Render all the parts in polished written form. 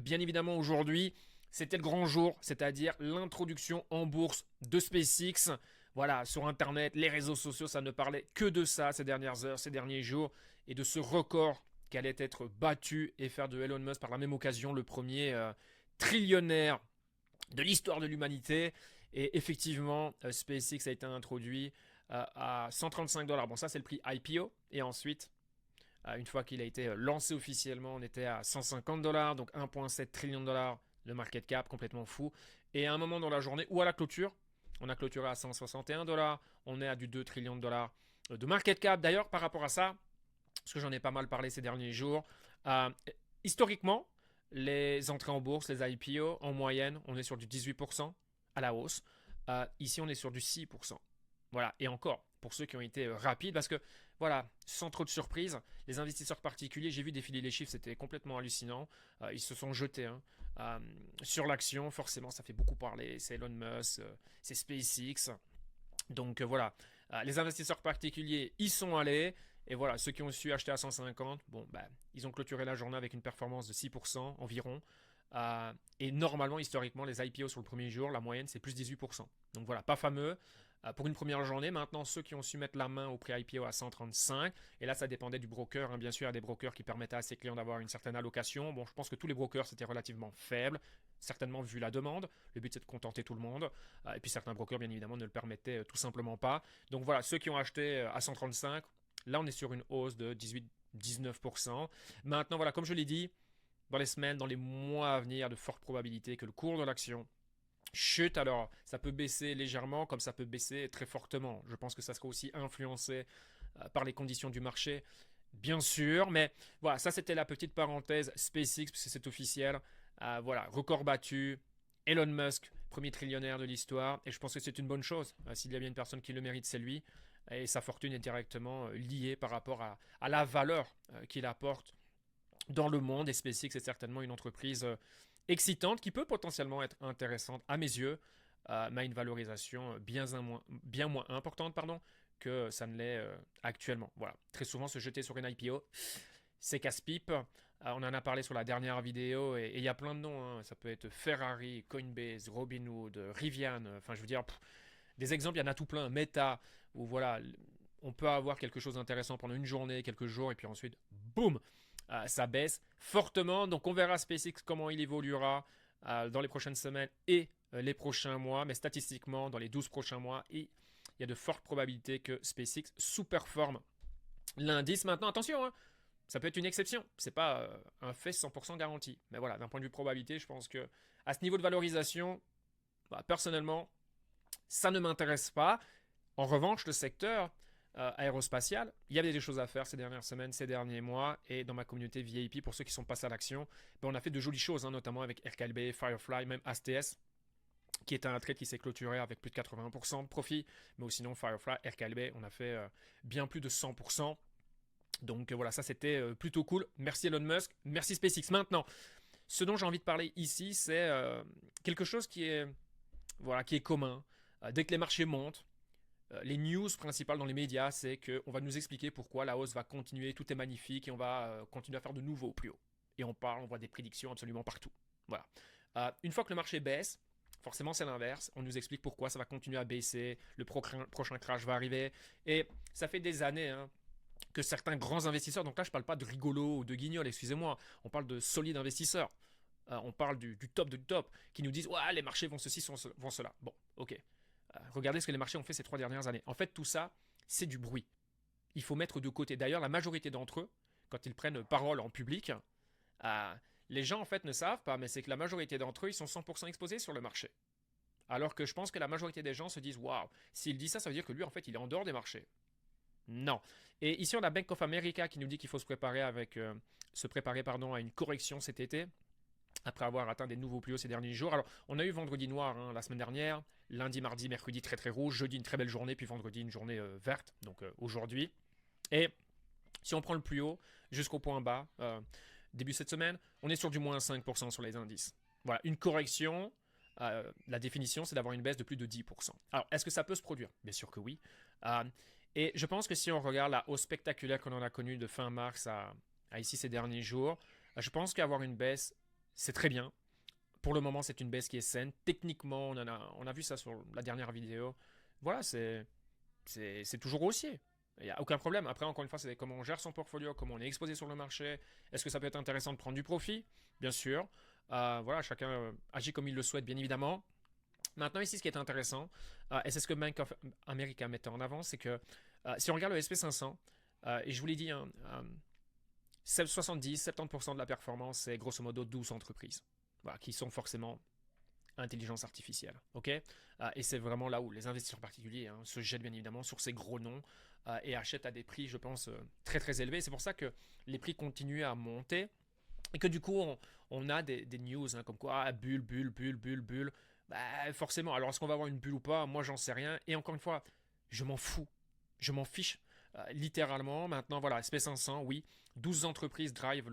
bien évidemment aujourd'hui, c'était le grand jour, c'est-à-dire l'introduction en bourse de SpaceX. Voilà, sur Internet, les réseaux sociaux, ça ne parlait que de ça ces dernières heures, ces derniers jours, et de ce record qui allait être battu et faire de Elon Musk par la même occasion le premier trillionnaire de l'histoire de l'humanité. Et effectivement, SpaceX a été introduit à 135 dollars. Bon, ça c'est le prix IPO. Et ensuite, une fois qu'il a été lancé officiellement, on était à 150 dollars, donc 1,7 trillion de dollars de market cap, complètement fou. Et à un moment dans la journée, ou à la clôture, on a clôturé à 161 dollars, on est à du 2 trillions de dollars de market cap. D'ailleurs, par rapport à ça, parce que j'en ai pas mal parlé ces derniers jours, historiquement, les entrées en bourse, les IPO, en moyenne, on est sur du 18% à la hausse. Ici, on est sur du 6%. Voilà, et encore, pour ceux qui ont été rapides, parce que, voilà, sans trop de surprise, les investisseurs particuliers, j'ai vu défiler les chiffres, c'était complètement hallucinant. Ils se sont jetés sur l'action, forcément, ça fait beaucoup parler. C'est Elon Musk, c'est SpaceX. Donc voilà, les investisseurs particuliers y sont allés. Et voilà, ceux qui ont su acheter à 150, bon, bah, ils ont clôturé la journée avec une performance de 6% environ. Et normalement, historiquement, les IPO sur le premier jour, la moyenne, c'est plus 18%. Donc voilà, pas fameux pour une première journée. Maintenant, ceux qui ont su mettre la main au prix IPO à 135, et là, ça dépendait du broker. Hein. Bien sûr, il y a des brokers qui permettaient à ses clients d'avoir une certaine allocation. Bon, je pense que tous les brokers, c'était relativement faible, certainement vu la demande. Le but, c'est de contenter tout le monde. Et puis, certains brokers, bien évidemment, ne le permettaient tout simplement pas. Donc voilà, ceux qui ont acheté à 135, là, on est sur une hausse de 18-19%. Maintenant, voilà, comme je l'ai dit, dans les semaines, dans les mois à venir, de fortes probabilités que le cours de l'action chute. Alors, ça peut baisser légèrement, comme ça peut baisser très fortement. Je pense que ça sera aussi influencé par les conditions du marché, bien sûr. Mais voilà, ça c'était la petite parenthèse SpaceX, parce que c'est officiel. Voilà, record battu. Elon Musk, premier trillionnaire de l'histoire. Et je pense que c'est une bonne chose. S'il y a bien une personne qui le mérite, c'est lui. Et sa fortune est directement liée par rapport à la valeur qu'il apporte dans le monde. Et SpaceX est certainement une entreprise excitante qui peut potentiellement être intéressante à mes yeux, mais à une valorisation bien moins importante pardon, que ça ne l'est actuellement. Voilà. Très souvent, se jeter sur une IPO, c'est casse-pipe. On en a parlé sur la dernière vidéo et il y a plein de noms. Hein. Ça peut être Ferrari, Coinbase, Robinhood, Rivian. Enfin, je veux dire, des exemples, il y en a tout plein. Meta, où voilà, on peut avoir quelque chose d'intéressant pendant une journée, quelques jours, et puis ensuite, boum, ça baisse fortement. Donc on verra SpaceX comment il évoluera dans les prochaines semaines et les prochains mois. Mais statistiquement, dans les 12 prochains mois, il y a de fortes probabilités que SpaceX sous-performe l'indice. Maintenant, attention, hein, ça peut être une exception. C'est pas un fait 100% garanti. Mais voilà, d'un point de vue probabilité, je pense que à ce niveau de valorisation, bah, personnellement, ça ne m'intéresse pas. En revanche, le secteur aérospatial, il y avait des choses à faire ces dernières semaines, ces derniers mois, et dans ma communauté VIP, pour ceux qui sont passés à l'action, ben on a fait de jolies choses, hein, notamment avec RKLB, Firefly, même ASTS, qui est un trade qui s'est clôturé avec plus de 80% de profit, mais aussi sinon Firefly, RKLB, on a fait bien plus de 100%. Donc voilà, ça c'était plutôt cool. Merci Elon Musk, merci SpaceX. Maintenant, ce dont j'ai envie de parler ici, c'est quelque chose voilà, qui est commun. Dès que les marchés montent, les news principales dans les médias, c'est qu'on va nous expliquer pourquoi la hausse va continuer, tout est magnifique et on va continuer à faire de nouveau plus haut. Et on voit des prédictions absolument partout. Voilà. Une fois que le marché baisse, forcément c'est l'inverse. On nous explique pourquoi ça va continuer à baisser, le prochain crash va arriver. Et ça fait des années que certains grands investisseurs, donc là je ne parle pas de rigolo ou de guignol, excusez-moi, on parle de solides investisseurs. On parle du top du top, qui nous disent ouais, les marchés vont ceci, vont cela. Bon, ok. Regardez ce que les marchés ont fait ces 3 dernières années. En fait, tout ça, c'est du bruit. Il faut mettre de côté. D'ailleurs, la majorité d'entre eux, quand ils prennent parole en public, les gens en fait ne savent pas, mais c'est que la majorité d'entre eux, ils sont 100% exposés sur le marché. Alors que je pense que la majorité des gens se disent waouh, s'il dit ça, ça veut dire que lui, en fait, il est en dehors des marchés. Non. Et ici, on a Bank of America qui nous dit qu'il faut se préparer à une correction cet été, après avoir atteint des nouveaux plus hauts ces derniers jours. Alors, on a eu vendredi noir la semaine dernière, lundi, mardi, mercredi très très rouge, jeudi une très belle journée, puis vendredi une journée verte, donc aujourd'hui. Et si on prend le plus haut jusqu'au point bas, début cette semaine, on est sur du moins 5% sur les indices. Voilà, une correction, la définition, c'est d'avoir une baisse de plus de 10%. Alors, est-ce que ça peut se produire? Bien sûr que oui. Et je pense que si on regarde la hausse spectaculaire qu'on en a connue de fin mars à ici ces derniers jours, je pense qu'avoir une baisse c'est très bien. Pour le moment, c'est une baisse qui est saine. Techniquement, on a vu ça sur la dernière vidéo. Voilà, c'est toujours haussier. Il n'y a aucun problème. Après, encore une fois, c'est comment on gère son portfolio, comment on est exposé sur le marché. Est-ce que ça peut être intéressant de prendre du profit? Bien sûr. Voilà, chacun agit comme il le souhaite, bien évidemment. Maintenant, ici, ce qui est intéressant, et c'est ce que Bank of America mettait en avant, c'est que si on regarde le SP500, et je vous l'ai dit, hein, 70-70% de la performance, c'est grosso modo 12 entreprises, voilà, qui sont forcément intelligence artificielle. Ok. Et c'est vraiment là où les investisseurs particuliers se jettent bien évidemment sur ces gros noms et achètent à des prix, je pense, très très élevés. C'est pour ça que les prix continuent à monter et que du coup, on a des news comme quoi, bulle, bulle, bulle, bulle, bulle. Bah, forcément, alors est-ce qu'on va avoir une bulle ou pas? Moi, j'en sais rien. Et encore une fois, je m'en fous. Je m'en fiche. Littéralement, maintenant, voilà, SP500, oui, 12 entreprises drive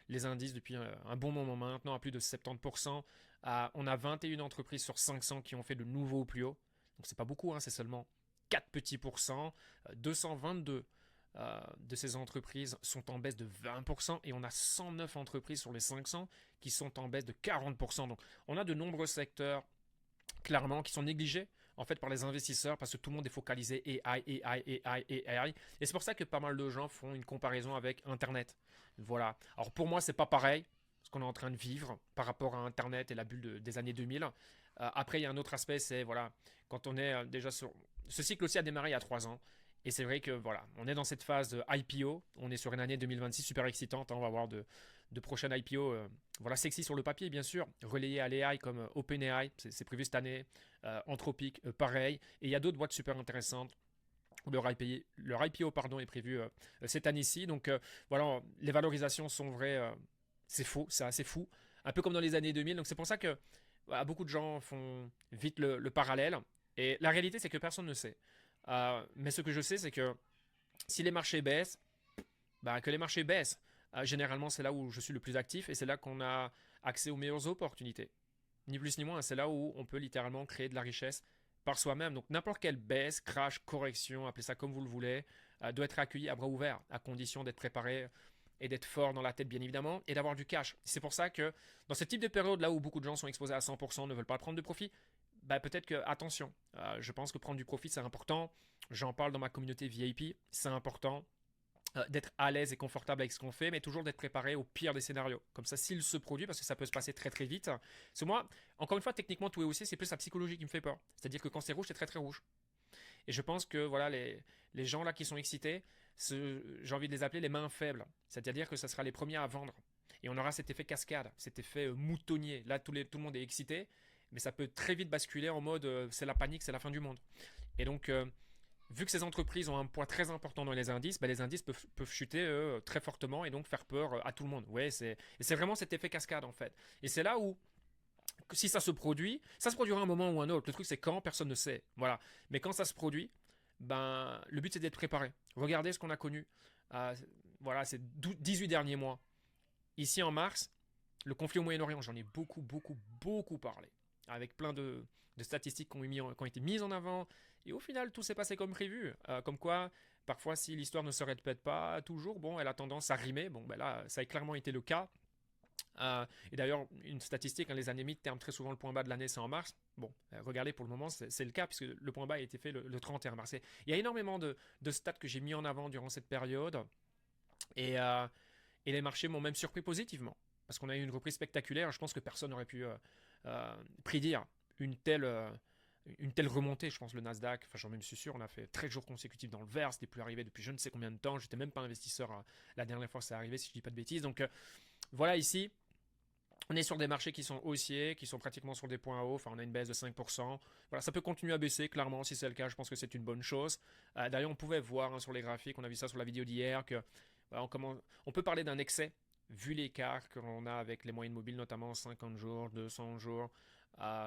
les indices depuis un bon moment maintenant, à plus de 70%. On a 21 entreprises sur 500 qui ont fait de nouveaux plus haut. Donc, c'est pas beaucoup, hein, c'est seulement 4 petits pourcents. 222 de ces entreprises sont en baisse de 20% et on a 109 entreprises sur les 500 qui sont en baisse de 40%. Donc, on a de nombreux secteurs clairement qui sont négligés en fait par les investisseurs parce que tout le monde est focalisé AI, AI, AI, AI. Et c'est pour ça que pas mal de gens font une comparaison avec Internet. Voilà. Alors pour moi, c'est pas pareil ce qu'on est en train de vivre par rapport à Internet et la bulle des années 2000. Après, il y a un autre aspect, c'est voilà, quand on est déjà sur... Ce cycle aussi a démarré il y a 3 ans. Et c'est vrai que voilà, on est dans cette phase de IPO. On est sur une année 2026 super excitante. Hein, on va avoir de prochaines IPO, voilà, sexy sur le papier, bien sûr, relayées à l'AI comme OpenAI, c'est prévu cette année, Anthropic, pareil. Et il y a d'autres boîtes super intéressantes. Leur IPO pardon, est prévu cette année-ci. Donc voilà, les valorisations sont vraies. C'est faux, c'est assez fou. Un peu comme dans les années 2000. Donc c'est pour ça que voilà, beaucoup de gens font vite le parallèle. Et la réalité, c'est que personne ne sait. Mais ce que je sais, c'est que si les marchés baissent, bah, que les marchés baissent. Généralement, c'est là où je suis le plus actif et c'est là qu'on a accès aux meilleures opportunités. Ni plus ni moins, c'est là où on peut littéralement créer de la richesse par soi-même. Donc n'importe quelle baisse, crash, correction, appelez ça comme vous le voulez, doit être accueilli à bras ouverts, à condition d'être préparé et d'être fort dans la tête bien évidemment, et d'avoir du cash. C'est pour ça que dans ce type de période là où beaucoup de gens sont exposés à 100%, ne veulent pas prendre de profit, bah, peut-être que, attention, je pense que prendre du profit c'est important. J'en parle dans ma communauté VIP, c'est important d'être à l'aise et confortable avec ce qu'on fait, mais toujours d'être préparé au pire des scénarios. Comme ça, s'il se produit, parce que ça peut se passer très très vite. Parce que moi, encore une fois, techniquement, tout est haussier, c'est plus la psychologie qui me fait peur. C'est-à-dire que quand c'est rouge, c'est très très rouge. Et je pense que voilà, les gens là qui sont excités, j'ai envie de les appeler les mains faibles. C'est-à-dire que ça sera les premiers à vendre. Et on aura cet effet cascade, cet effet moutonnier. Là, tout le monde est excité, mais ça peut très vite basculer en mode c'est la panique, c'est la fin du monde. Et donc, vu que ces entreprises ont un poids très important dans les indices, bah, les indices peuvent chuter très fortement et donc faire peur à tout le monde. Ouais, et c'est vraiment cet effet cascade en fait. Et c'est là où, si ça se produira un moment ou un autre. Le truc c'est quand, personne ne sait. Voilà. Mais quand ça se produit, ben, le but c'est d'être préparé. Regardez ce qu'on a connu. Euh, voilà, ces 18 derniers mois. Ici en mars, le conflit au Moyen-Orient, j'en ai beaucoup, beaucoup, beaucoup parlé. Avec plein de statistiques qui ont été mises en avant. Et au final, tout s'est passé comme prévu. Comme quoi, parfois, si l'histoire ne se répète pas toujours, bon, elle a tendance à rimer. Bon, ben là, ça a clairement été le cas. Et d'ailleurs, une statistique, les années mi-terme, très souvent le point bas de l'année, c'est en mars. Bon, regardez, pour le moment, c'est le cas, puisque le point bas a été fait le 31 mars. Il y a énormément de stats que j'ai mis en avant durant cette période. Et, euh, et les marchés m'ont même surpris positivement. Parce qu'on a eu une reprise spectaculaire. Je pense que personne n'aurait pu prédire une telle remontée. Je pense le Nasdaq, enfin j'en même suis sûr, on a fait 13 jours consécutifs dans le vert. C'était plus arrivé depuis je ne sais combien de temps. J'étais même pas investisseur la dernière fois que c'est arrivé, si je dis pas de bêtises. Donc voilà, ici, on est sur des marchés qui sont haussiers, qui sont pratiquement sur des points hauts. Enfin, on a une baisse de 5%. Voilà, ça peut continuer à baisser, clairement. Si c'est le cas, je pense que c'est une bonne chose. D'ailleurs, on pouvait voir sur les graphiques, on a vu ça sur la vidéo d'hier, que voilà, on peut parler d'un excès, vu l'écart que l'on a avec les moyennes mobiles, notamment 50 jours, 200 jours.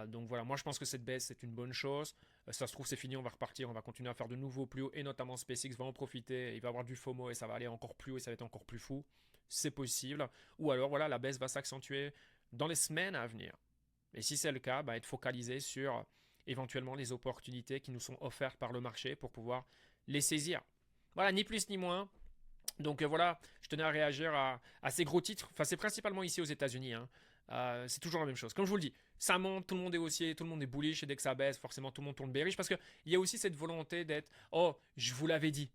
Donc voilà, moi je pense que cette baisse c'est une bonne chose. Ça se trouve c'est fini, on va repartir, on va continuer à faire de nouveaux plus hauts et notamment SpaceX va en profiter, il va avoir du FOMO et ça va aller encore plus haut et ça va être encore plus fou. C'est possible. Ou alors voilà, la baisse va s'accentuer dans les semaines à venir. Et si c'est le cas, bah, être focalisé sur éventuellement les opportunités qui nous sont offertes par le marché pour pouvoir les saisir. Voilà, ni plus ni moins. Donc voilà, je tenais à réagir à ces gros titres. Enfin, c'est principalement ici aux États-Unis. Hein. c'est toujours la même chose. Comme je vous le dis, ça monte, tout le monde est haussier, tout le monde est bullish, et dès que ça baisse, forcément tout le monde tourne bearish, parce qu'il y a aussi cette volonté d'être « Oh, je vous l'avais dit ».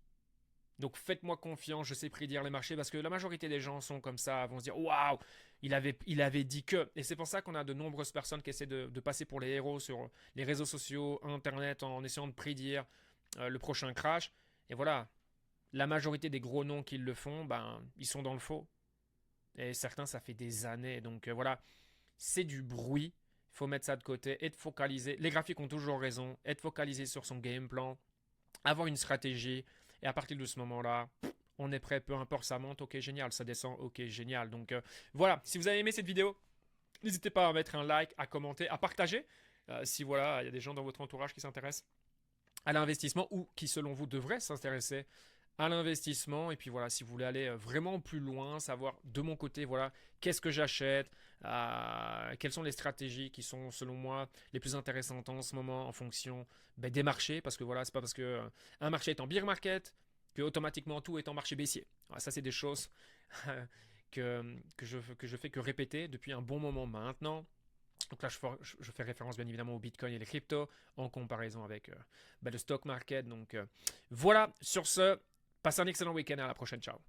Donc faites-moi confiance, je sais prédire les marchés, parce que la majorité des gens sont comme ça, vont se dire « Waouh, il avait dit que ». Et c'est pour ça qu'on a de nombreuses personnes qui essaient de passer pour les héros sur les réseaux sociaux, Internet, en essayant de prédire le prochain crash. Et voilà, la majorité des gros noms qui le font, ben, ils sont dans le faux. Et certains, ça fait des années. Donc voilà, c'est du bruit. Il faut mettre ça de côté, être focalisé. Les graphiques ont toujours raison. Être focalisé sur son game plan, avoir une stratégie. Et à partir de ce moment-là, on est prêt. Peu importe, ça monte, ok, génial. Ça descend, ok, génial. Donc voilà, si vous avez aimé cette vidéo, n'hésitez pas à mettre un like, à commenter, à partager. Si voilà, il y a des gens dans votre entourage qui s'intéressent à l'investissement ou qui, selon vous, devraient s'intéresser à l'investissement. Et puis voilà, si vous voulez aller vraiment plus loin, savoir de mon côté, voilà, qu'est-ce que j'achète, quelles sont les stratégies qui sont selon moi les plus intéressantes en ce moment en fonction des marchés, parce que voilà, c'est pas parce que un marché est en bear market que automatiquement tout est en marché baissier. Voilà, ça c'est des choses que je fais que répéter depuis un bon moment maintenant. Donc là, je fais référence bien évidemment au Bitcoin et les cryptos en comparaison avec le stock market. Donc voilà, sur ce, passez un excellent week-end et à la prochaine. Ciao.